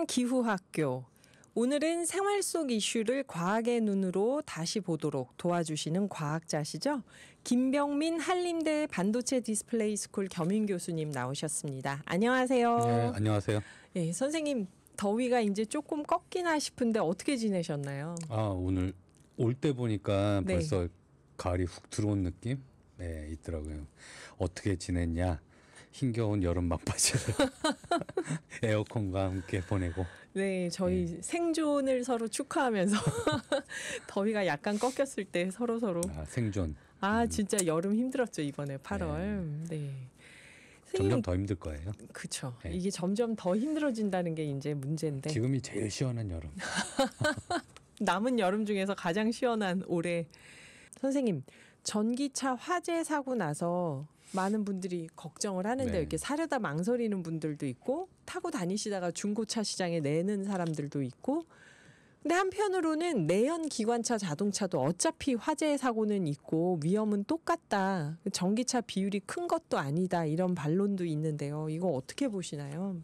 시간 기후학교. 오늘은 생활 속 이슈를 과학의 눈으로 다시 보도록 도와주시는 과학자시죠? 김병민 한림대 반도체 디스플레이 스쿨 겸임 교수님 나오셨습니다. 안녕하세요. 네, 안녕하세요. 예, 선생님 더위가 이제 조금 꺾이나 싶은데 어떻게 지내셨나요? 오늘 올 때 보니까 네. 벌써 가을이 훅 들어온 느낌? 네, 있더라고요. 어떻게 지냈냐? 힘겨운 여름 막바지를 에어컨과 함께 보내고. 네, 저희 생존을 서로 축하하면서 더위가 약간 꺾였을 때 서로. 생존. 진짜 여름 힘들었죠, 이번에 8월. 네. 점점 더 힘들 거예요. 그렇죠. 네. 이게 점점 더 힘들어진다는 게 이제 문제인데. 지금이 제일 시원한 여름. 남은 여름 중에서 가장 시원한 올해. 선생님, 전기차 화재 사고 나서 많은 분들이 걱정을 하는데 이렇게 사려다 망설이는 분들도 있고 타고 다니시다가 중고차 시장에 내는 사람들도 있고, 근데 한편으로는 내연 기관차 자동차도 어차피 화재 사고는 있고 위험은 똑같다. 전기차 비율이 큰 것도 아니다. 이런 반론도 있는데요. 이거 어떻게 보시나요?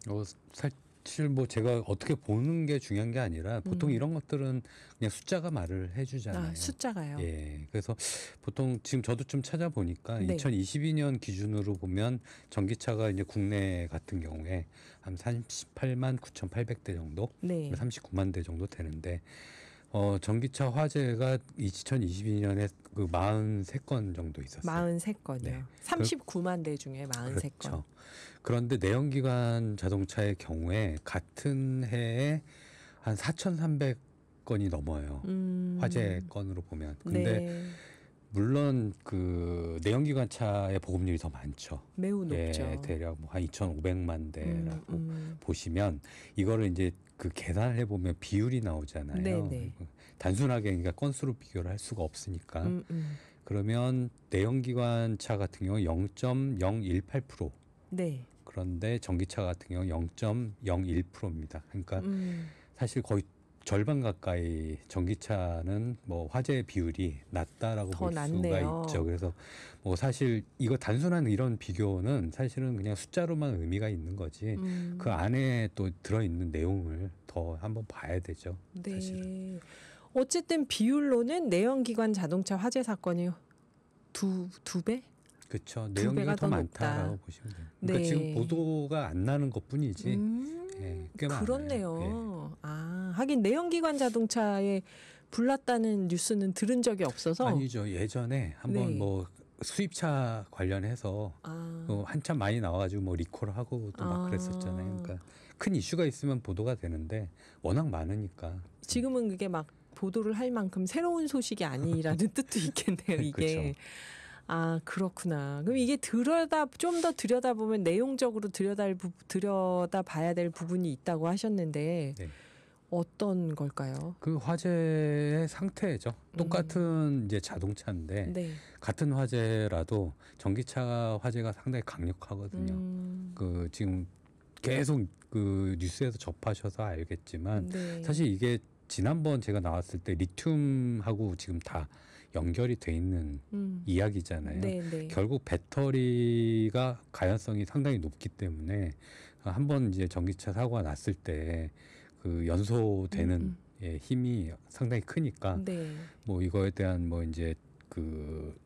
사실 뭐 제가 어떻게 보는 게 중요한 게 아니라 보통 이런 것들은 그냥 숫자가 말을 해주잖아요. 숫자가요? 예. 그래서 보통 지금 저도 좀 찾아보니까 네. 2022년 기준으로 보면 전기차가 이제 국내 같은 경우에 한 38만 9,800대 정도, 네. 39만 대 정도 되는데 전기차 화재가 2022년에 그 43건 정도 있었어요. 43건이요. 네. 39만 대 중에 43건. 그렇죠. 그런데 내연기관 자동차의 경우에 같은 해에 한 4,300건이 넘어요. 화재 건으로 보면. 근데 네. 물론 그 내연기관차의 보급률이 더 많죠. 매우 높죠. 예, 대략 뭐 한 2,500만 대라고 보시면 이거를 이제 그 계산을 해보면 비율이 나오잖아요. 네네. 단순하게 그러니까 건수로 비교를 할 수가 없으니까. 그러면 내연기관차 같은 경우 0.018%. 네. 그런데 전기차 같은 경우 0.01%입니다. 그러니까 사실 거의 절반 가까이 전기차는 뭐 화재 비율이 낮다라고 볼 수가 있죠. 그래서 뭐 사실 이거 단순한 이런 비교는 사실은 그냥 숫자로만 의미가 있는 거지 그 안에 또 들어있는 내용을 더 한번 봐야 되죠. 네. 사실은. 어쨌든 비율로는 내연기관 자동차 화재 사건이 두 배? 그렇죠. 내연기가 더 많다라고 보시면 돼요. 그러니까 네. 지금 보도가 안 나는 것뿐이지. 예, 꽤 그렇네요. 많아요. 예. 하긴 내연기관 자동차에 불났다는 뉴스는 들은 적이 없어서. 아니죠. 예전에 한번 뭐 수입차 관련해서 한참 많이 나와가지고 뭐 리콜하고 또 막 그랬었잖아요. 그러니까 큰 이슈가 있으면 보도가 되는데 워낙 많으니까. 지금은 그게 막 보도를 할 만큼 새로운 소식이 아니라는 뜻도 있겠네요. 이게. 그렇죠. 그렇구나. 그럼 이게 좀 더 들여다보면 내용적으로 들여다봐야 될 부분이 있다고 하셨는데 어떤 걸까요? 그 화재의 상태죠. 똑같은 이제 자동차인데 같은 화재라도 전기차 화재가 상당히 강력하거든요. 그 지금 계속 그 뉴스에서 접하셔서 알겠지만 사실 이게 지난번 제가 나왔을 때 리튬하고 지금 다 연결이 돼 있는 이야기잖아요. 결국 배터리가 가연성이 상당히 높기 때문에 한번 이제 전기차 사고가 났을 때 그 연소되는 힘이 상당히 크니까 뭐 이거에 대한 뭐 이제 그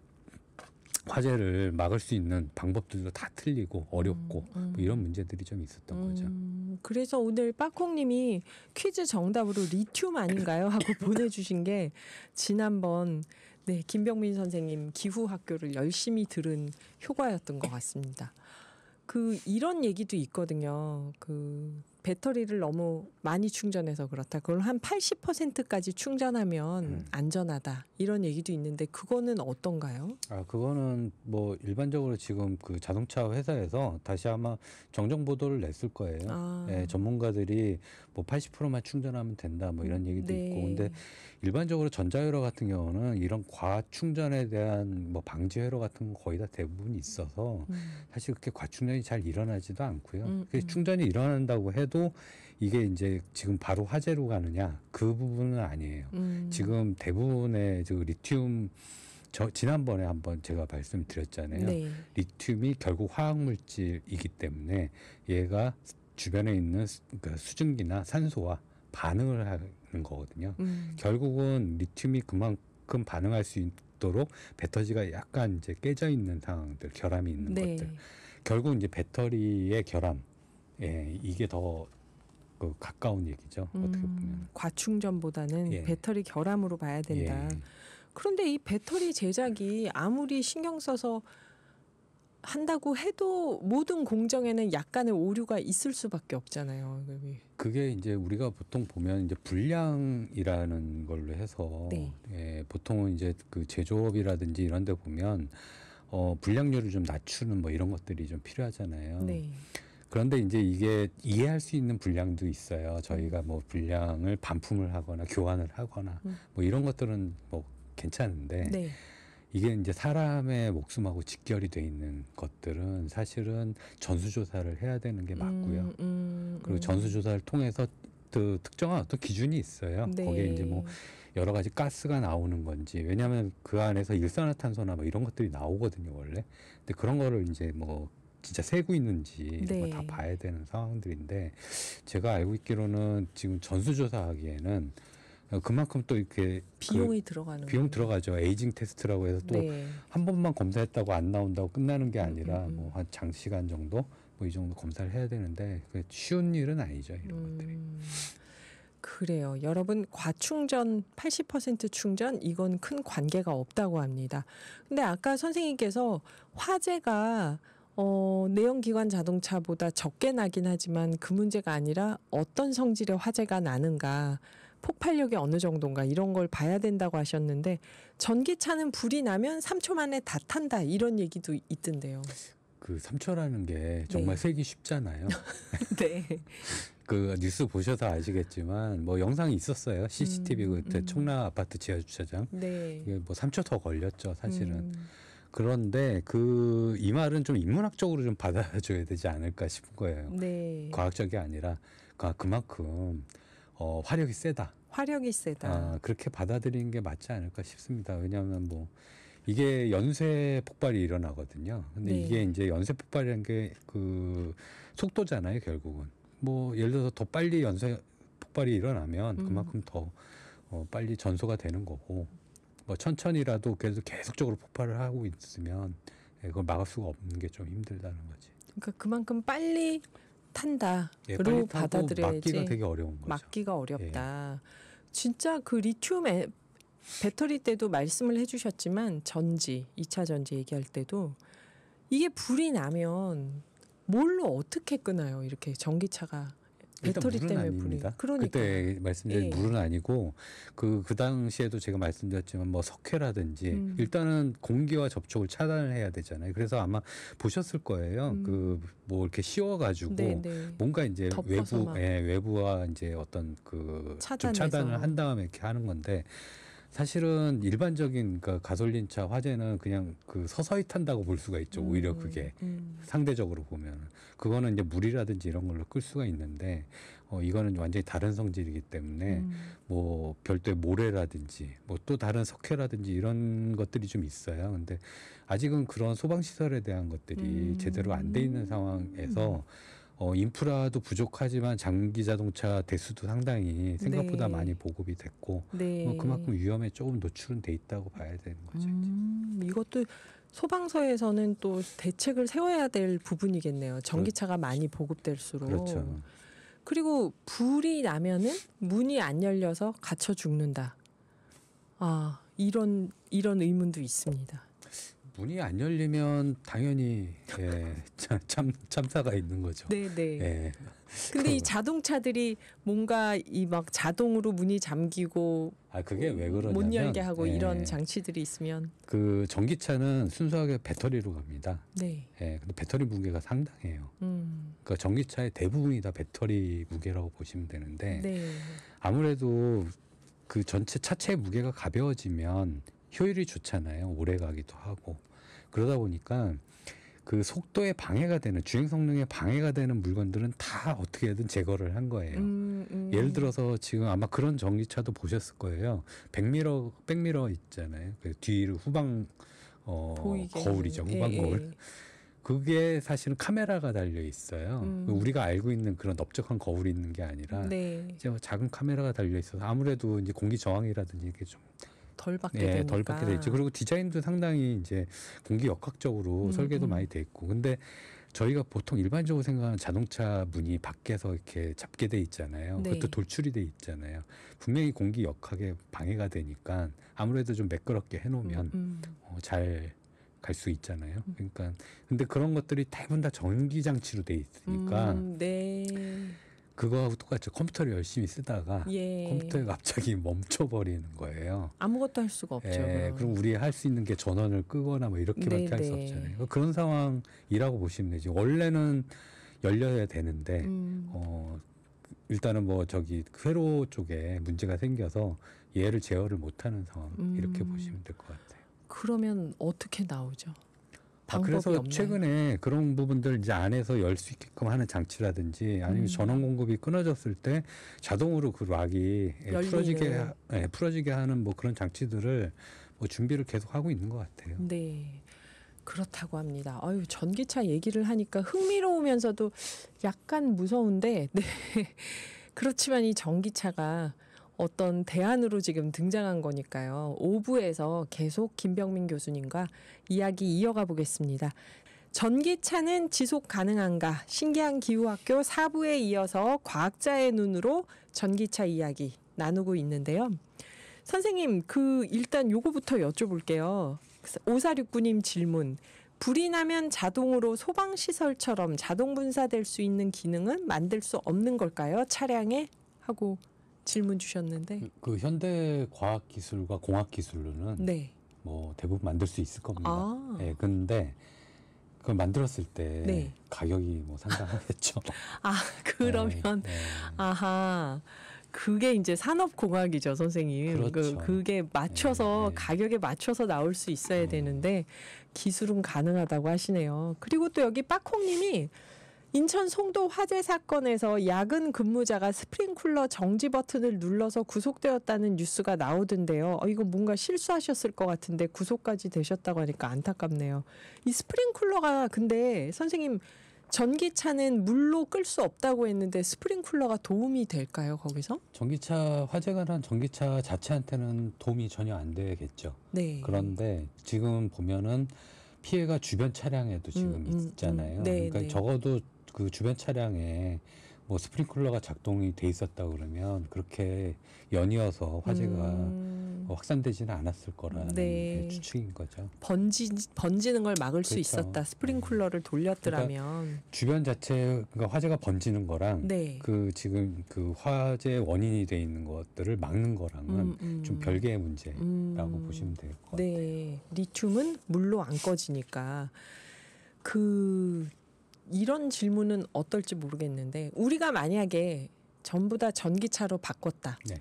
화재를 막을 수 있는 방법들도 다 틀리고 어렵고 뭐 이런 문제들이 좀 있었던 거죠. 그래서 오늘 빠콩님이 퀴즈 정답으로 리튬 아닌가요? 하고 보내주신 게 지난번 김병민 선생님 기후학교를 열심히 들은 효과였던 것 같습니다. 이런 얘기도 있거든요. 배터리를 너무 많이 충전해서 그렇다. 그걸 한 80%까지 충전하면 안전하다. 이런 얘기도 있는데 그거는 어떤가요? 그거는 뭐 일반적으로 지금 그 자동차 회사에서 다시 아마 정정 보도를 냈을 거예요. 예, 전문가들이 뭐 80%만 충전하면 된다. 뭐 이런 얘기도 있고. 근데 일반적으로 전자회로 같은 경우는 이런 과충전에 대한 뭐 방지 회로 같은 거 거의 다 대부분 있어서 사실 그렇게 과충전이 잘 일어나지도 않고요. 충전이 일어난다고 해도 이게 이제 지금 바로 화재로 가느냐 그 부분은 아니에요. 지금 대부분의 리튬 지난번에 한번 제가 말씀드렸잖아요. 리튬이 결국 화학물질이기 때문에 얘가 주변에 있는 그러니까 수증기나 산소와 반응을 하는 거거든요. 결국은 리튬이 그만큼 반응할 수 있도록 배터리가 약간 이제 깨져 있는 상황들, 결함이 있는 네. 것들. 결국 이제 배터리의 결함, 이게 더 가까운 얘기죠. 어떻게 보면. 과충전보다는 예. 배터리 결함으로 봐야 된다. 예. 그런데 이 배터리 제작이 아무리 신경 써서 한다고 해도 모든 공정에는 약간의 오류가 있을 수밖에 없잖아요. 그게 이제 우리가 보통 보면 이제 불량이라는 걸로 해서 네. 보통은 이제 그 제조업이라든지 이런 데 보면 불량률을 좀 낮추는 뭐 이런 것들이 좀 필요하잖아요. 네. 그런데 이제 이게 이해할 수 있는 불량도 있어요. 저희가 뭐 불량을 반품을 하거나 교환을 하거나 뭐 이런 것들은 뭐 괜찮은데 네. 이게 이제 사람의 목숨하고 직결이 돼 있는 것들은 사실은 전수조사를 해야 되는 게 맞고요. 그리고 전수조사를 통해서 또 특정한 어떤 기준이 있어요. 네. 거기에 이제 뭐 여러 가지 가스가 나오는 건지, 왜냐하면 그 안에서 일산화탄소나 뭐 이런 것들이 나오거든요, 원래. 근데 그런 거를 이제 뭐 진짜 새고 있는지 이런 네. 거 다 봐야 되는 상황들인데, 제가 알고 있기로는 지금 전수조사하기에는 그만큼 또 이렇게 비용이 들어가는 비용 거예요. 들어가죠. 에이징 테스트라고 해서 또 한 번만 검사했다고 안 나온다고 끝나는 게 아니라 뭐 한 장시간 정도 뭐 이 정도 검사를 해야 되는데 그게 쉬운 일은 아니죠, 이런 것들이. 그래요. 여러분, 과충전 80% 충전 이건 큰 관계가 없다고 합니다. 근데 아까 선생님께서 화재가 내연기관 자동차보다 적게 나긴 하지만 그 문제가 아니라 어떤 성질의 화재가 나는가, 폭발력이 어느 정도인가 이런 걸 봐야 된다고 하셨는데, 전기차는 불이 나면 3초 만에 다 탄다 이런 얘기도 있던데요. 그 3초라는 게 정말 세기 쉽잖아요. 네. 그 뉴스 보셔서 아시겠지만 뭐 영상이 있었어요. CCTV 그때 청라 아파트 지하 주차장. 네. 이게 뭐 3초 더 걸렸죠, 사실은. 그런데 이 말은 좀 인문학적으로 좀 받아줘야 되지 않을까 싶은 거예요. 네. 과학적이 아니라 그만큼 화력이 세다. 화력이 세다. 그렇게 받아들이는 게 맞지 않을까 싶습니다. 왜냐하면 뭐 이게 연쇄 폭발이 일어나거든요. 근데 이게 이제 연쇄 폭발이라는 게 그 속도잖아요, 결국은. 뭐 예를 들어서 더 빨리 연쇄 폭발이 일어나면 그만큼 더 빨리 전소가 되는 거고, 뭐 천천히라도 그래도 계속적으로 폭발을 하고 있으면 그걸 막을 수가 없는 게 좀 힘들다는 거지. 그러니까 그만큼 빨리 탄다로 빨리 받아들여야지. 막기가 되게 어려운 거죠. 막기가 어렵다. 진짜 그 리튬 배터리 때도 말씀을 해주셨지만 전지, 2차 전지 얘기할 때도 이게 불이 나면 뭘로 어떻게 끄나요? 이렇게 전기차가 배터리 때문에 아닙니다. 그러니까 그때 말씀드린 물은 아니고 그 당시에도 제가 말씀드렸지만 뭐 석회라든지 일단은 공기와 접촉을 차단을 해야 되잖아요. 그래서 아마 보셨을 거예요. 그 뭐 이렇게 씌워가지고 뭔가 이제 외부와 이제 어떤 그 좀 차단을 한 다음에 이렇게 하는 건데, 사실은 일반적인 그러니까 가솔린차 화재는 그냥 그 서서히 탄다고 볼 수가 있죠. 오히려 그게 상대적으로 보면 그거는 이제 물이라든지 이런 걸로 끌 수가 있는데 이거는 완전히 다른 성질이기 때문에 뭐 별도의 모래라든지 뭐 또 다른 석회라든지 이런 것들이 좀 있어요. 근데 아직은 그런 소방 시설에 대한 것들이 제대로 안 돼 있는 상황에서 인프라도 부족하지만 장기 자동차 대수도 상당히 생각보다 많이 보급이 됐고 그만큼 위험에 조금 노출은 돼 있다고 봐야 되는 거죠. 이것도 소방서에서는 또 대책을 세워야 될 부분이겠네요. 전기차가 많이 보급될수록. 그렇죠. 그리고 불이 나면은 문이 안 열려서 갇혀 죽는다. 이런 의문도 있습니다. 문이 안 열리면 당연히 참사가 있는 거죠. 네네. 근데 이 자동차들이 뭔가 이 막 자동으로 문이 잠기고 그게 왜 그러냐면 못 열게 하고 이런 장치들이 있으면 그 전기차는 순수하게 배터리로 갑니다. 네. 근데 배터리 무게가 상당해요. 그러니까 전기차의 대부분이 다 배터리 무게라고 보시면 되는데 아무래도 그 전체 차체의 무게가 가벼워지면 효율이 좋잖아요. 오래 가기도 하고. 그러다 보니까 그 속도에 방해가 되는, 주행 성능에 방해가 되는 물건들은 다 어떻게든 제거를 한 거예요. 예를 들어서 지금 아마 그런 전기차도 보셨을 거예요. 백미러 있잖아요. 그 뒤로 후방 거울이죠. 후방 거울. 그게 사실은 카메라가 달려 있어요. 우리가 알고 있는 그런 넓적한 거울이 있는 게 아니라 네. 이제 작은 카메라가 달려 있어서 아무래도 이제 공기 저항이라든지 이게 좀 덜 받게 되니까. 덜 받게 돼 있죠. 그리고 디자인도 상당히 이제 공기 역학적으로 설계도 많이 돼 있고. 근데 저희가 보통 일반적으로 생각하는 자동차 문이 밖에서 이렇게 잡게 돼 있잖아요. 네. 그것도 돌출이 돼 있잖아요. 분명히 공기 역학에 방해가 되니까 아무래도 좀 매끄럽게 해놓으면 잘 갈 수 있잖아요. 그러니까 근데 그런 것들이 대부분 다 전기 장치로 돼 있으니까 네. 그거하고 똑같죠. 컴퓨터를 열심히 쓰다가 예. 컴퓨터가 갑자기 멈춰버리는 거예요. 아무것도 할 수가 없죠. 그럼 우리 할 수 있는 게 전원을 끄거나 뭐 이렇게밖에 할 수 없잖아요. 그런 상황이라고 보시면 되지. 원래는 열려야 되는데 일단은 뭐 저기 회로 쪽에 문제가 생겨서 얘를 제어를 못하는 상황 이렇게 보시면 될 것 같아요. 그러면 어떻게 나오죠? 방법이 그래서 없나요? 최근에 그런 부분들 이제 안에서 열 수 있게끔 하는 장치라든지 아니면 전원 공급이 끊어졌을 때 자동으로 그 락이 풀어지게 하는 뭐 그런 장치들을 뭐 준비를 계속 하고 있는 것 같아요. 네. 그렇다고 합니다. 아유, 전기차 얘기를 하니까 흥미로우면서도 약간 무서운데, 네. 그렇지만 이 전기차가 어떤 대안으로 지금 등장한 거니까요. 5부에서 계속 김병민 교수님과 이야기 이어가 보겠습니다. 전기차는 지속 가능한가? 신기한 기후학교 4부에 이어서 과학자의 눈으로 전기차 이야기 나누고 있는데요. 선생님, 일단 요거부터 여쭤볼게요. 5469님 질문. 불이 나면 자동으로 소방시설처럼 자동 분사될 수 있는 기능은 만들 수 없는 걸까요? 차량에? 하고 질문 주셨는데. 그 현대 과학 기술과 공학 기술로는 네. 뭐 대부분 만들 수 있을 겁니다. 아. 네, 근데 그걸 만들었을 때 네. 가격이 뭐 상당하겠죠. 아, 그러면 네. 아하. 그게 이제 산업공학이죠, 선생님. 그렇죠. 그게 맞춰서 네. 가격에 맞춰서 나올 수 있어야 되는데 기술은 가능하다고 하시네요. 그리고 또 여기 빠콩님이 인천 송도 화재 사건에서 야근 근무자가 스프링쿨러 정지 버튼을 눌러서 구속되었다는 뉴스가 나오던데요. 이거 뭔가 실수하셨을 것 같은데 구속까지 되셨다고 하니까 안타깝네요. 이 스프링쿨러가 근데 선생님 전기차는 물로 끌 수 없다고 했는데 스프링쿨러가 도움이 될까요, 거기서? 전기차 화재가 난 전기차 자체한테는 도움이 전혀 안 되겠죠. 네. 그런데 지금 보면은 피해가 주변 차량에도 지금 있잖아요. 네, 그러니까 네. 적어도 그 주변 차량에 뭐 스프링클러가 작동이 돼 있었다 그러면 그렇게 연이어서 화재가 확산되지는 않았을 거라는 네. 추측인 거죠. 번지는 걸 막을 수 그렇죠. 있었다. 스프링쿨러를 돌렸더라면. 주변 자체 그러니까 화재가 번지는 거랑 네. 그 지금 그 화재 원인이 돼 있는 것들을 막는 거랑은 좀 별개의 문제라고 보시면 될 것 같아요. 네. 리튬은 물로 안 꺼지니까 이런 질문은 어떨지 모르겠는데 우리가 만약에 전부 다 전기차로 바꿨다. 네.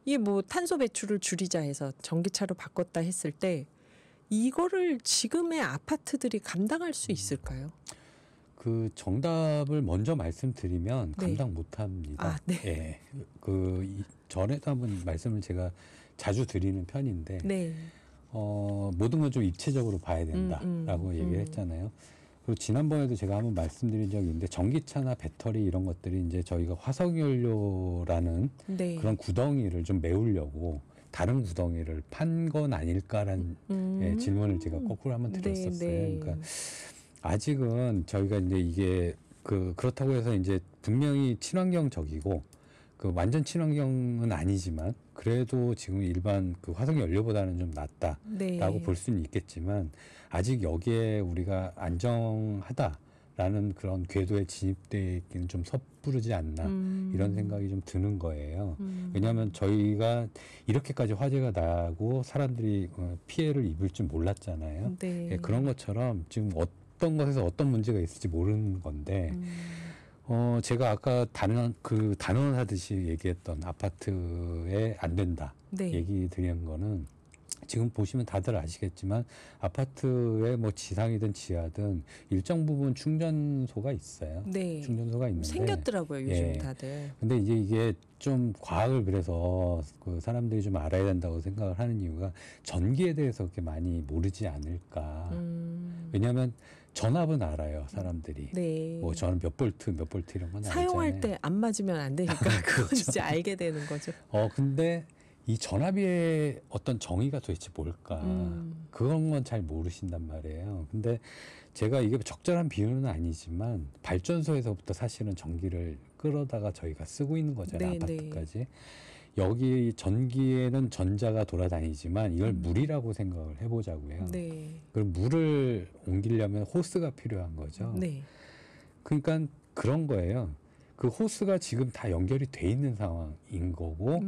이게 뭐 탄소 배출을 줄이자 해서 전기차로 바꿨다 했을 때 이거를 지금의 아파트들이 감당할 수 있을까요? 그 정답을 먼저 말씀드리면 네. 감당 못합니다. 아, 네. 예. 전에도 한번 말씀을 제가 자주 드리는 편인데 네. 모든 건 좀 입체적으로 봐야 된다라고 얘기를 했잖아요. 그리고 지난번에도 제가 한번 말씀드린 적이 있는데 전기차나 배터리 이런 것들이 이제 저희가 화석연료라는 네. 그런 구덩이를 좀 메우려고 다른 구덩이를 판 건 아닐까라는 질문을 제가 거꾸로 한번 드렸었어요. 네. 그러니까 아직은 저희가 이제 이게 그렇다고 해서 이제 분명히 친환경적이고 그 완전 친환경은 아니지만 그래도 지금 일반 그 화석 연료보다는 좀 낫다라고 네. 볼 수는 있겠지만 아직 여기에 우리가 안정하다라는 그런 궤도에 진입되기는 좀 섣부르지 않나 이런 생각이 좀 드는 거예요. 왜냐하면 저희가 이렇게까지 화재가 나고 사람들이 피해를 입을 줄 몰랐잖아요. 네. 예, 그런 것처럼 지금 어떤 것에서 어떤 문제가 있을지 모르는 건데 제가 아까 단언하듯이 얘기했던 아파트에 안 된다 네. 얘기 드린 거는 지금 보시면 다들 아시겠지만 아파트에 뭐 지상이든 지하든 일정 부분 충전소가 있어요. 네. 충전소가 있는데 생겼더라고요, 요즘 예. 다들. 근데 이게 좀 과학을 그래서 그 사람들이 좀 알아야 된다고 생각을 하는 이유가 전기에 대해서 그렇게 많이 모르지 않을까. 왜냐하면 전압은 알아요, 사람들이. 네. 뭐 저는 몇 볼트 이런 건 사용할 때 안 맞으면 안 되니까 그건 그렇죠. 이제 알게 되는 거죠. 근데 이 전압의 어떤 정의가 도대체 뭘까? 그런 건 잘 모르신단 말이에요. 근데 제가 이게 적절한 비유는 아니지만 발전소에서부터 사실은 전기를 끌어다가 저희가 쓰고 있는 거잖아요. 네, 아파트까지. 여기 전기에는 전자가 돌아다니지만 이걸 물이라고 생각을 해보자고요. 네. 그럼 물을 옮기려면 호스가 필요한 거죠. 네. 그러니까 그런 거예요. 그 호스가 지금 다 연결이 돼 있는 상황인 거고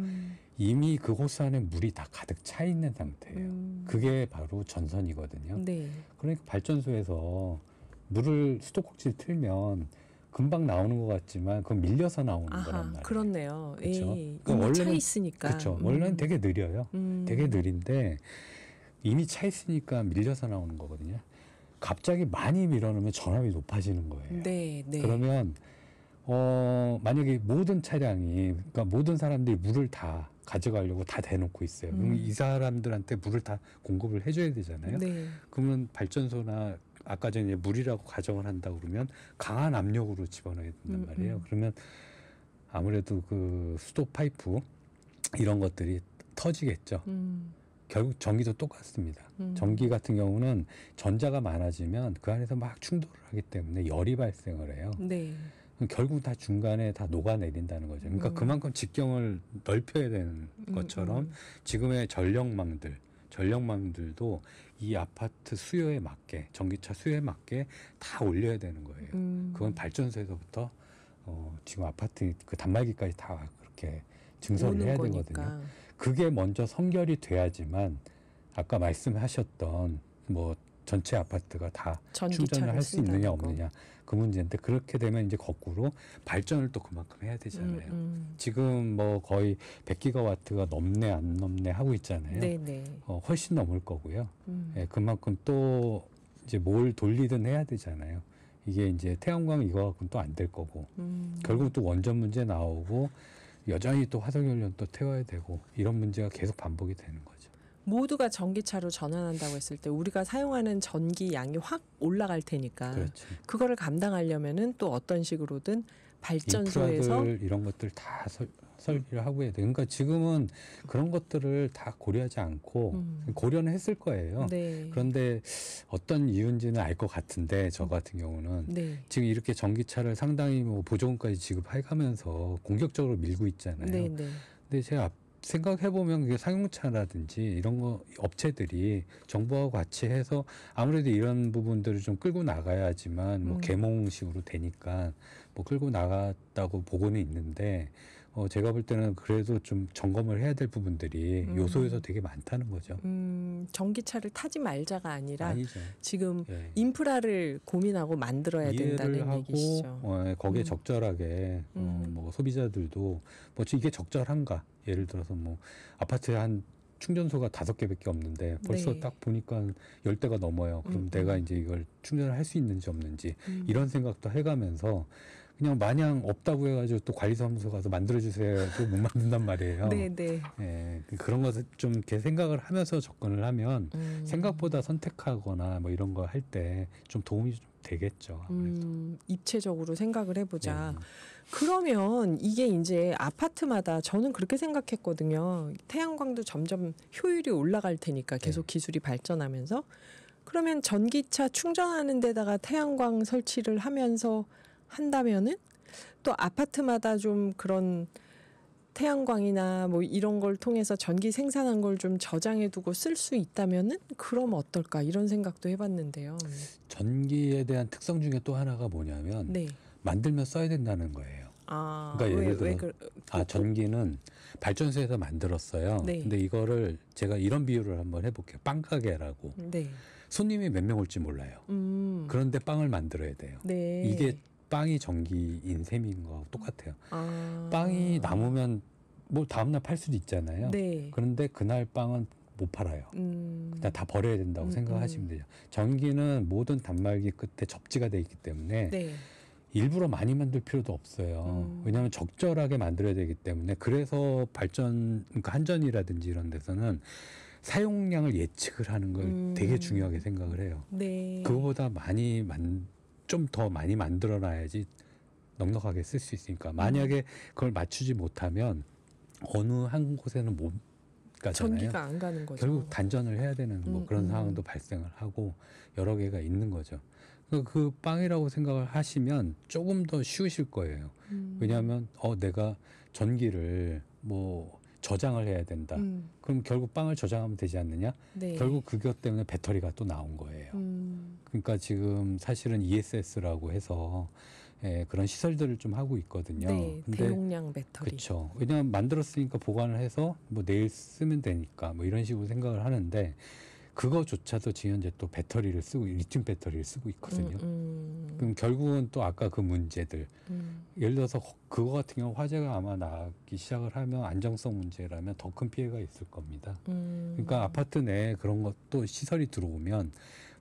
이미 그 호스 안에 물이 다 가득 차 있는 상태예요. 그게 바로 전선이거든요. 네. 그러니까 발전소에서 물을 수도꼭지를 틀면 금방 나오는 것 같지만 그건 밀려서 나오는 거란 말이에요. 그렇네요. 그렇죠? 이미 그러니까 차 있으니까. 그렇죠. 원래는 되게 느려요. 되게 느린데 이미 차 있으니까 밀려서 나오는 거거든요. 갑자기 많이 밀어넣으면 전압이 높아지는 거예요. 네, 네. 그러면 만약에 모든 차량이, 그러니까 모든 사람들이 물을 다 가져가려고 다 대놓고 있어요. 그럼 이 사람들한테 물을 다 공급을 해줘야 되잖아요. 네. 그러면 발전소나 아까 전에 물이라고 가정을 한다 그러면 강한 압력으로 집어넣어야 된단 말이에요. 그러면 아무래도 그 수도 파이프 이런 것들이 터지겠죠. 결국 전기도 똑같습니다. 전기 같은 경우는 전자가 많아지면 그 안에서 막 충돌을 하기 때문에 열이 발생을 해요. 네. 결국 다 중간에 다 녹아내린다는 거죠. 그러니까 그만큼 직경을 넓혀야 되는 것처럼 지금의 전력망들도 이 아파트 수요에 맞게, 전기차 수요에 맞게 다 올려야 되는 거예요. 그건 발전소에서부터 지금 아파트 그 단말기까지 다 그렇게 증설을 해야 되거든요. 그게 먼저 선결이 돼야지만 아까 말씀하셨던 뭐 전체 아파트가 다 충전을 할 수 있느냐 없느냐 그 문제인데, 그렇게 되면 이제 거꾸로 발전을 또 그만큼 해야 되잖아요. 지금 뭐 거의 100기가와트가 넘네 안 넘네 하고 있잖아요. 네네. 훨씬 넘을 거고요. 예, 그만큼 또 이제 뭘 돌리든 해야 되잖아요. 이게 이제 태양광 이거 갖고는 또 안 될 거고 결국 또 원전 문제 나오고 여전히 또 화석연료 또 태워야 되고 이런 문제가 계속 반복이 되는 거죠. 모두가 전기차로 전환한다고 했을 때 우리가 사용하는 전기 양이 확 올라갈 테니까 그렇죠. 그거를 감당하려면은 또 어떤 식으로든 발전소에서 인프라들 이런 것들 다 설비를 하고 해야 돼. 그러니까 지금은 그런 것들을 다 고려하지 않고 고려는 했을 거예요. 네. 그런데 어떤 이유인지는 알 것 같은데 저 같은 경우는 네. 지금 이렇게 전기차를 상당히 뭐 보조금까지 지급해가면서 공격적으로 밀고 있잖아요. 네, 네. 근데 제가 생각해보면 그게 상용차라든지 이런 거 업체들이 정부하고 같이 해서 아무래도 이런 부분들을 좀 끌고 나가야지만 뭐 계몽식으로 되니까 뭐 끌고 나갔다고 보고는 있는데 제가 볼 때는 그래도 좀 점검을 해야 될 부분들이 요소에서 되게 많다는 거죠. 전기차를 타지 말자가 아니라 아니죠. 지금 예. 인프라를 고민하고 만들어야 된다는 이해를 하고 얘기시죠. 거기에 적절하게 뭐 소비자들도 뭐 이게 적절한가? 예를 들어서 뭐 아파트에 한 충전소가 5개밖에 없는데 벌써 네. 딱 보니까 10대가 넘어요. 그럼 내가 이제 이걸 충전을 할 수 있는지 없는지 이런 생각도 해가면서 그냥 마냥 없다고 해가지고 또 관리사무소 가서 만들어주세요. 또 못 만든단 말이에요. 네네. 예, 그런 것을 좀 이렇게 생각을 하면서 접근을 하면 생각보다 선택하거나 뭐 이런 거 할 때 좀 도움이 좀 되겠죠. 아무래도. 입체적으로 생각을 해보자. 네. 그러면 이게 이제 아파트마다 저는 그렇게 생각했거든요. 태양광도 점점 효율이 올라갈 테니까 계속 기술이 발전하면서 그러면 전기차 충전하는 데다가 태양광 설치를 하면서 한다면은 또 아파트마다 좀 그런 태양광이나 뭐 이런 걸 통해서 전기 생산한 걸 좀 저장해 두고 쓸 수 있다면은 그럼 어떨까 이런 생각도 해봤는데요. 전기에 대한 특성 중에 또 하나가 뭐냐면 네. 만들면 써야 된다는 거예요. 그러니까 예를 들어 전기는 발전소에서 만들었어요. 네. 근데 이거를 제가 이런 비유를 한번 해볼게요. 빵 가게라고. 네. 손님이 몇 명 올지 몰라요. 그런데 빵을 만들어야 돼요. 네. 이게 빵이 전기인 셈인 거하고 똑같아요. 빵이 남으면 뭐 다음날 팔 수도 있잖아요. 네. 그런데 그날 빵은 못 팔아요. 그냥 다 버려야 된다고 생각하시면 돼요. 전기는 모든 단말기 끝에 접지가 돼 있기 때문에 네. 일부러 많이 만들 필요도 없어요. 왜냐하면 적절하게 만들어야 되기 때문에. 그래서 발전, 그러니까 한전이라든지 이런 데서는 사용량을 예측을 하는 걸 되게 중요하게 생각을 해요. 네. 그거보다 좀 더 많이 만들어놔야지 넉넉하게 쓸 수 있으니까. 만약에 그걸 맞추지 못하면 어느 한 곳에는 못 가잖아요. 전기가 안 가는 거죠. 결국 단전을 해야 되는 뭐 그런 상황도 발생을 하고 여러 개가 있는 거죠. 그 빵이라고 생각을 하시면 조금 더 쉬우실 거예요. 왜냐하면 내가 전기를 뭐 저장을 해야 된다. 그럼 결국 빵을 저장하면 되지 않느냐? 네. 결국 그것 때문에 배터리가 또 나온 거예요. 그러니까 지금 사실은 ESS라고 해서 그런 시설들을 좀 하고 있거든요. 네, 근데 대용량 배터리. 그렇죠. 왜냐하면 만들었으니까 보관을 해서 뭐 내일 쓰면 되니까 뭐 이런 식으로 생각을 하는데 그거조차도 지금 현재 또 배터리를 쓰고 리튬 배터리를 쓰고 있거든요. 그럼 결국은 또 아까 그 문제들 예를 들어서 그거 같은 경우 화재가 아마 나기 시작을 하면 안정성 문제라면 더 큰 피해가 있을 겁니다. 그러니까 아파트 내에 그런 것도 시설이 들어오면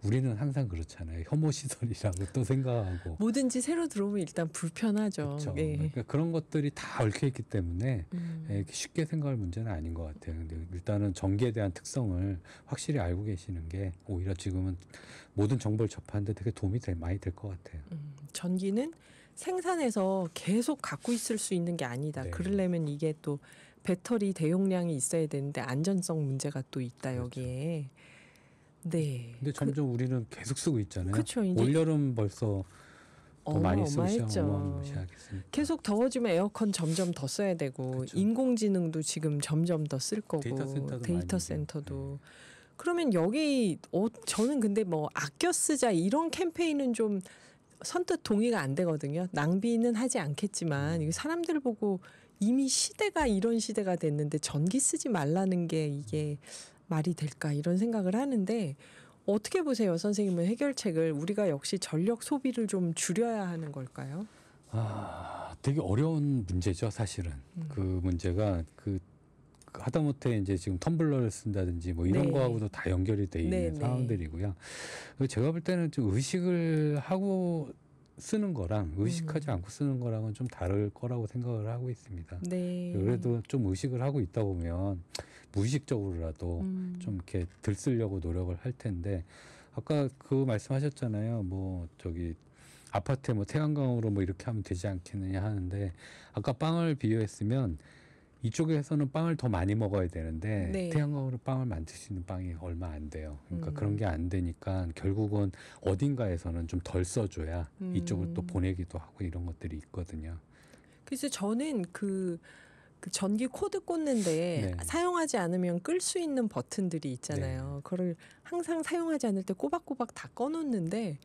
우리는 항상 그렇잖아요. 혐오 시설이라고 또 생각하고 뭐든지 새로 들어오면 일단 불편하죠. 그렇죠. 네. 그러니까 그런 것들이 다 얽혀 있기 때문에 이렇게 쉽게 생각할 문제는 아닌 것 같아요. 근데 일단은 전기에 대한 특성을 확실히 알고 계시는 게 오히려 지금은 모든 정보를 접하는데 되게 도움이 많이 될 것 같아요. 전기는 생산해서 계속 갖고 있을 수 있는 게 아니다. 네. 그러려면 이게 또 배터리 대용량이 있어야 되는데 안전성 문제가 또 있다. 그렇죠. 여기에. 네. 근데 점점 우리는 계속 쓰고 있잖아요. 그쵸, 이제 올여름 벌써 더 많이 쓰고 어마어마했죠. 시작 어마무시하겠습니다. 계속 더워지면 에어컨 점점 더 써야 되고 그쵸. 인공지능도 지금 점점 더 쓸 거고 데이터 센터도 그러면 여기 저는 근데 뭐 아껴 쓰자 이런 캠페인은 좀 선뜻 동의가 안 되거든요. 낭비는 하지 않겠지만 이거 사람들 보고 이미 시대가 이런 시대가 됐는데 전기 쓰지 말라는 게 이게 말이 될까 이런 생각을 하는데 어떻게 보세요, 선생님은 해결책을 우리가 역시 전력 소비를 좀 줄여야 하는 걸까요? 되게 어려운 문제죠, 사실은. 그 문제가 하다못해 이제 지금 텀블러를 쓴다든지 뭐 이런 네. 거하고도 다 연결이 돼 있는 네, 상황들이고요. 제가 볼 때는 좀 의식을 하고 쓰는 거랑 의식하지 않고 쓰는 거랑은 좀 다를 거라고 생각을 하고 있습니다. 네. 그래도 좀 의식을 하고 있다 보면 무의식적으로라도 좀 이렇게 덜 쓰려고 노력을 할 텐데 아까 그 말씀하셨잖아요. 뭐 저기 아파트에 뭐 태양광으로 뭐 이렇게 하면 되지 않겠느냐 하는데 아까 빵을 비유했으면 이쪽에서는 빵을 더 많이 먹어야 되는데 네. 태양광으로 빵을 만들 수 있는 빵이 얼마 안 돼요. 그러니까 그런 게 안 되니까 결국은 어딘가에서는 좀 덜 써줘야 이쪽을 또 보내기도 하고 이런 것들이 있거든요. 그래서 저는 그 전기 코드 꽂는데 네. 사용하지 않으면 끌 수 있는 버튼들이 있잖아요. 그걸 항상 사용하지 않을 때 꼬박꼬박 다 꺼놓는데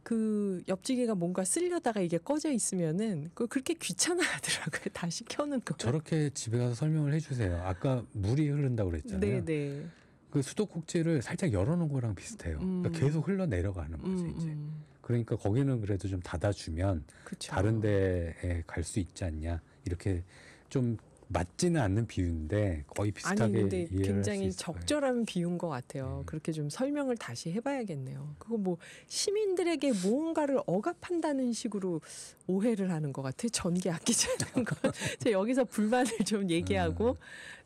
그 옆지기가 뭔가 쓰려다가 이게 꺼져 있으면은 그렇게 귀찮아하더라고요. 다시 켜는 거. 저렇게 집에 가서 설명을 해주세요. 아까 물이 흐른다고 그랬잖아요. 네네. 그 수도꼭지를 살짝 열어놓은 거랑 비슷해요. 그러니까 계속 흘러 내려가는 거죠 이제. 그러니까 거기는 그래도 좀 닫아주면 그쵸. 다른 데에 갈 수 있지 않냐 이렇게 좀 맞지는 않는 비유인데 거의 비슷하게 아니 근데 이해를 할 수 굉장히 있을 거예요. 적절한 비유인 것 같아요. 그렇게 좀 설명을 다시 해봐야겠네요. 그거 뭐 시민들에게 무언가를 억압한다는 식으로 오해를 하는 것 같아요. 전기 아끼지 않는 거. 제가 여기서 불만을 좀 얘기하고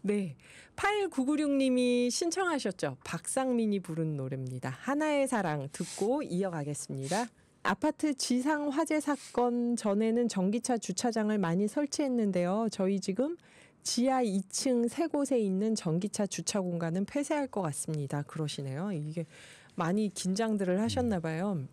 네. 8996님이 신청하셨죠. 박상민이 부른 노래입니다. 하나의 사랑 듣고 이어가겠습니다. 아파트 지상 화재 사건 전에는 전기차 주차장을 많이 설치했는데요. 저희 지금 지하 2층 세 곳에 있는 전기차 주차 공간은 폐쇄할 것 같습니다. 그러시네요. 이게 많이 긴장들을 하셨나 봐요.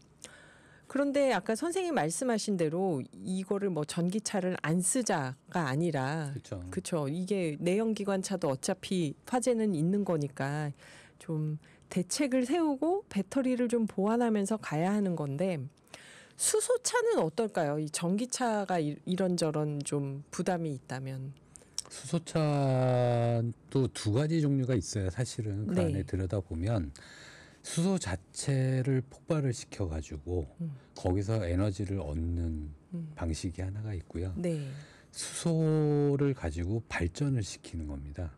그런데 아까 선생님 말씀하신 대로 이거를 뭐 전기차를 안 쓰자가 아니라 그렇죠. 이게 내연기관차도 어차피 화재는 있는 거니까 좀 대책을 세우고 배터리를 좀 보완하면서 가야 하는 건데 수소차는 어떨까요? 이 전기차가 이런저런 좀 부담이 있다면. 수소차도 두 가지 종류가 있어요. 사실은 그 네. 안에 들여다보면 수소 자체를 폭발을 시켜가지고 거기서 에너지를 얻는 방식이 하나가 있고요. 네. 수소를 가지고 발전을 시키는 겁니다.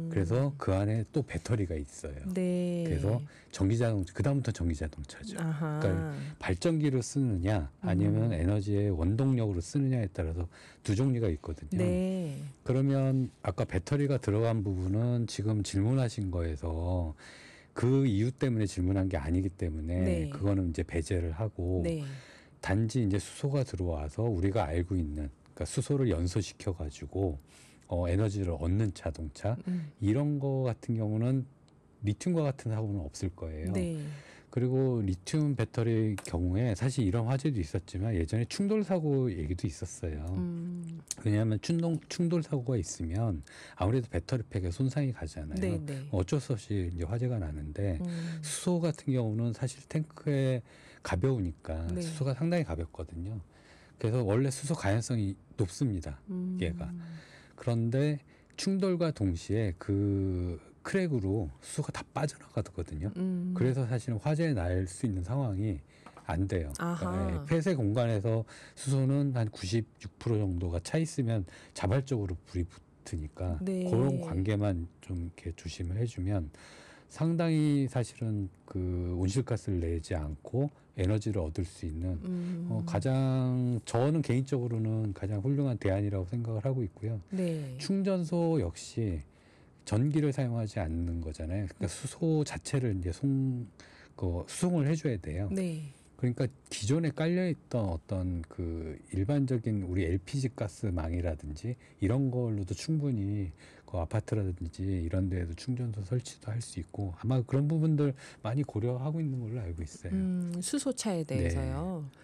그래서 그 안에 또 배터리가 있어요. 네. 그래서 전기자동차, 그다음부터 전기자동차죠. 아하. 그러니까 발전기로 쓰느냐 아니면 에너지의 원동력으로 쓰느냐에 따라서 두 종류가 있거든요. 네. 그러면 아까 배터리가 들어간 부분은 지금 질문하신 거에서 그 이유 때문에 질문한 게 아니기 때문에 네. 그거는 이제 배제를 하고 네. 단지 이제 수소가 들어와서 우리가 알고 있는 그러니까 수소를 연소시켜 가지고 에너지를 얻는 자동차 이런 거 같은 경우는 리튬과 같은 사고는 없을 거예요. 네. 그리고 리튬 배터리 경우에 사실 이런 화재도 있었지만 예전에 충돌 사고 얘기도 있었어요. 왜냐하면 충돌 사고가 있으면 아무래도 배터리 팩에 손상이 가잖아요. 네, 네. 어쩔 수 없이 이제 화재가 나는데 수소 같은 경우는 사실 탱크에 가벼우니까 네. 수소가 상당히 가볍거든요. 그래서 원래 수소 가연성이 높습니다. 얘가. 그런데 충돌과 동시에 그 크랙으로 수소가 다 빠져나가거든요. 그래서 사실은 화재에 날 수 있는 상황이 안 돼요. 그러니까 폐쇄 공간에서 수소는 한 96% 정도가 차 있으면 자발적으로 불이 붙으니까 네. 그런 관계만 좀 이렇게 조심을 해주면 상당히 사실은 그 온실가스를 내지 않고 에너지를 얻을 수 있는 가장 저는 개인적으로는 가장 훌륭한 대안이라고 생각을 하고 있고요. 네. 충전소 역시 전기를 사용하지 않는 거잖아요. 그러니까 수소 자체를 이제 수송을 해줘야 돼요. 네. 그러니까 기존에 깔려있던 어떤 그 일반적인 우리 LPG 가스망이라든지 이런 걸로도 충분히 그 아파트라든지 이런 데에도 충전소 설치도 할 수 있고 아마 그런 부분들 많이 고려하고 있는 걸로 알고 있어요. 수소차에 대해서요. 네.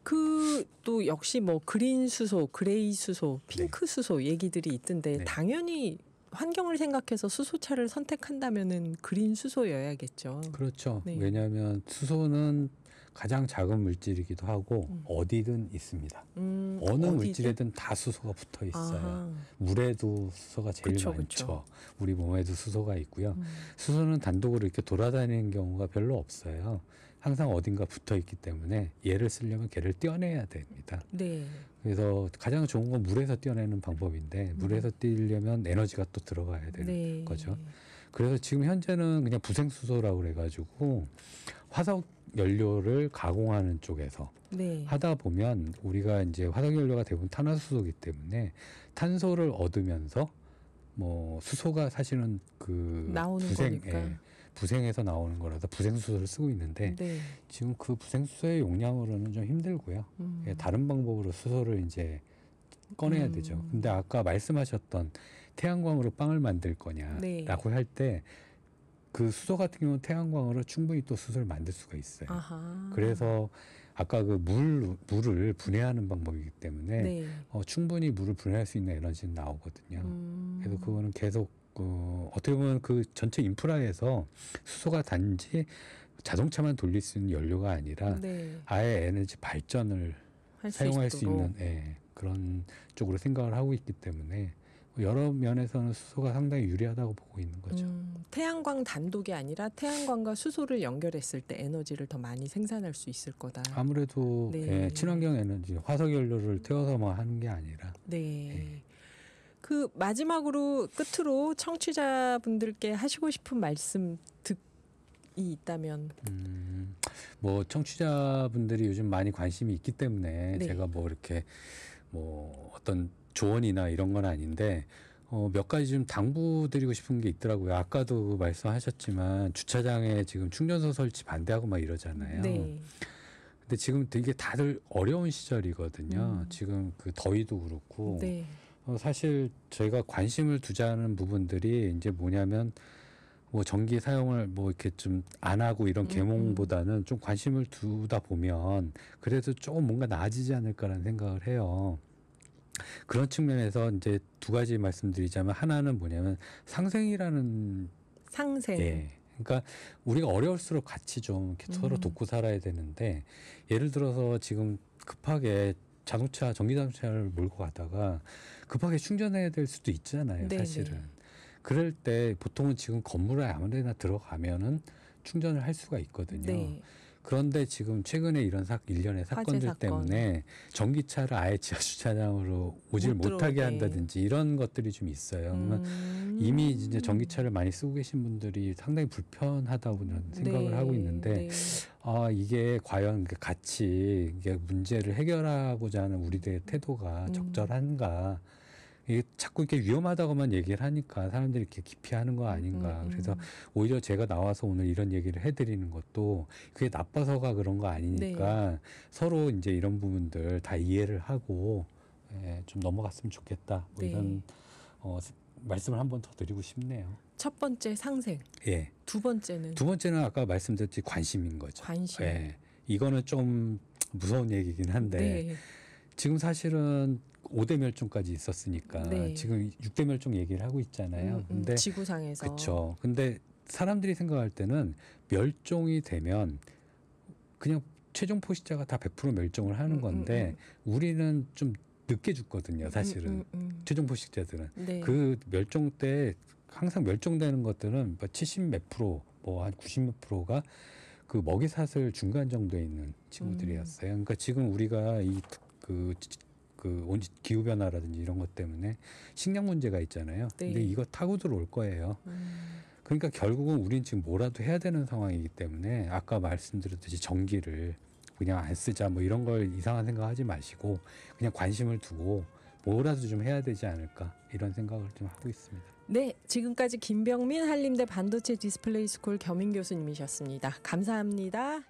그 또 역시 뭐 그린 수소, 그레이 수소, 핑크 수소 얘기들이 있던데 네. 당연히 환경을 생각해서 수소차를 선택한다면은 그린 수소여야겠죠. 그렇죠. 네. 왜냐하면 수소는 가장 작은 물질이기도 하고 어디든 있습니다. 어느 어디든? 물질에든 다 수소가 붙어 있어요. 아하. 물에도 수소가 제일 그쵸, 많죠. 그쵸. 우리 몸에도 수소가 있고요. 수소는 단독으로 이렇게 돌아다니는 경우가 별로 없어요. 항상 어딘가 붙어 있기 때문에 얘를 쓰려면 걔를 떼어내야 됩니다. 네. 그래서 가장 좋은 건 물에서 떼어내는 방법인데 물에서 떼려면 에너지가 또 들어가야 되는 네. 거죠. 그래서 지금 현재는 그냥 부생수소라고 그래가지고 화석 연료를 가공하는 쪽에서 네. 하다 보면 우리가 이제 화석 연료가 대부분 탄화수소이기 때문에 탄소를 얻으면서 뭐 수소가 사실은 그 나오는 거니까. 부생에서 나오는 거라서 부생수소를 쓰고 있는데 네. 지금 그 부생수소의 용량으로는 좀 힘들고요. 다른 방법으로 수소를 이제 꺼내야 되죠. 근데 아까 말씀하셨던 태양광으로 빵을 만들 거냐라고 네. 할 때 그 수소 같은 경우는 태양광으로 충분히 또 수소를 만들 수가 있어요. 아하. 그래서 아까 그 물을 분해하는 방법이기 때문에 네. 충분히 물을 분해할 수 있는 에너지는 나오거든요. 그래서 그거는 계속 어떻게 보면 그 전체 인프라에서 수소가 단지 자동차만 돌릴 수 있는 연료가 아니라 네. 아예 에너지 발전을 사용할 수 있도록. 있는 그런 쪽으로 생각을 하고 있기 때문에 여러 면에서는 수소가 상당히 유리하다고 보고 있는 거죠. 태양광 단독이 아니라 태양광과 수소를 연결했을 때 에너지를 더 많이 생산할 수 있을 거다. 아무래도 네. 친환경 에너지, 화석 연료를 태워서만 하는 게 아니라 네. 그 마지막으로 끝으로 청취자분들께 하시고 싶은 말씀 이 있다면. 뭐 청취자분들이 요즘 많이 관심이 있기 때문에 네. 제가 뭐 이렇게 뭐 어떤 조언이나 이런 건 아닌데 몇 가지 좀 당부드리고 싶은 게 있더라고요. 아까도 말씀하셨지만 주차장에 지금 충전소 설치 반대하고 막 이러잖아요. 네. 근데 지금 되게 다들 어려운 시절이거든요. 지금 그 더위도 그렇고. 네. 사실 저희가 관심을 두자는 부분들이 이제 뭐냐면 뭐 전기 사용을 뭐 이렇게 좀 안 하고 이런 계몽보다는 좀 관심을 두다 보면 그래도 조금 뭔가 나아지지 않을까라는 생각을 해요. 그런 측면에서 이제 두 가지 말씀드리자면 하나는 뭐냐면 상생이라는 상생. 그러니까 우리가 어려울수록 같이 좀 이렇게 서로 돕고 살아야 되는데 예를 들어서 지금 급하게 전기 자동차를 몰고 가다가 급하게 충전해야 될 수도 있잖아요. 네네. 사실은. 그럴 때 보통은 지금 건물에 아무 데나 들어가면은 충전을 할 수가 있거든요. 네. 그런데 지금 최근에 이런 일련의 사건들 사건. 때문에 전기차를 아예 지하 주차장으로 오질 못하게 한다든지 이런 것들이 좀 있어요. 그러면 이미 이제 전기차를 많이 쓰고 계신 분들이 상당히 불편하다고 저는 생각을 하고 있는데 이게 과연 같이 이게 문제를 해결하고자 하는 우리들의 태도가 적절한가? 이게 자꾸 이렇게 위험하다고만 얘기를 하니까 사람들이 이렇게 기피하는 거 아닌가. 그래서 오히려 제가 나와서 오늘 이런 얘기를 해드리는 것도 그게 나빠서가 그런 거 아니니까 서로 이제 이런 부분들 다 이해를 하고 좀 넘어갔으면 좋겠다. 뭐 이런 말씀을 한 번 더 드리고 싶네요. 첫 번째 상생. 예. 두 번째는 아까 말씀드렸듯이 관심인 거죠. 관심. 예. 이거는 좀 무서운 얘기긴 한데 지금 사실은 5대 멸종까지 있었으니까 지금 6대 멸종 얘기를 하고 있잖아요. 근데 지구상에서. 그렇죠. 근데 사람들이 생각할 때는 멸종이 되면 그냥 최종 포식자가 다 100% 멸종을 하는 건데 우리는 좀 늦게 죽거든요. 사실은 최종 포식자들은 그 멸종 때 항상 멸종되는 것들은 70 몇 프로, 뭐 한 90 몇 프로가 그 먹이 사슬 중간 정도에 있는 친구들이었어요. 그러니까 지금 우리가 기후 변화라든지 이런 것 때문에 식량 문제가 있잖아요. 근데 이거 타고 들어올 거예요. 그러니까 결국은 우린 지금 뭐라도 해야 되는 상황이기 때문에 아까 말씀드렸듯이 전기를 그냥 안 쓰자 뭐 이런 걸 이상한 생각하지 마시고 그냥 관심을 두고 뭐라도 좀 해야 되지 않을까 이런 생각을 좀 하고 있습니다. 네, 지금까지 김병민 한림대 반도체 디스플레이 스쿨 겸임 교수님이셨습니다. 감사합니다.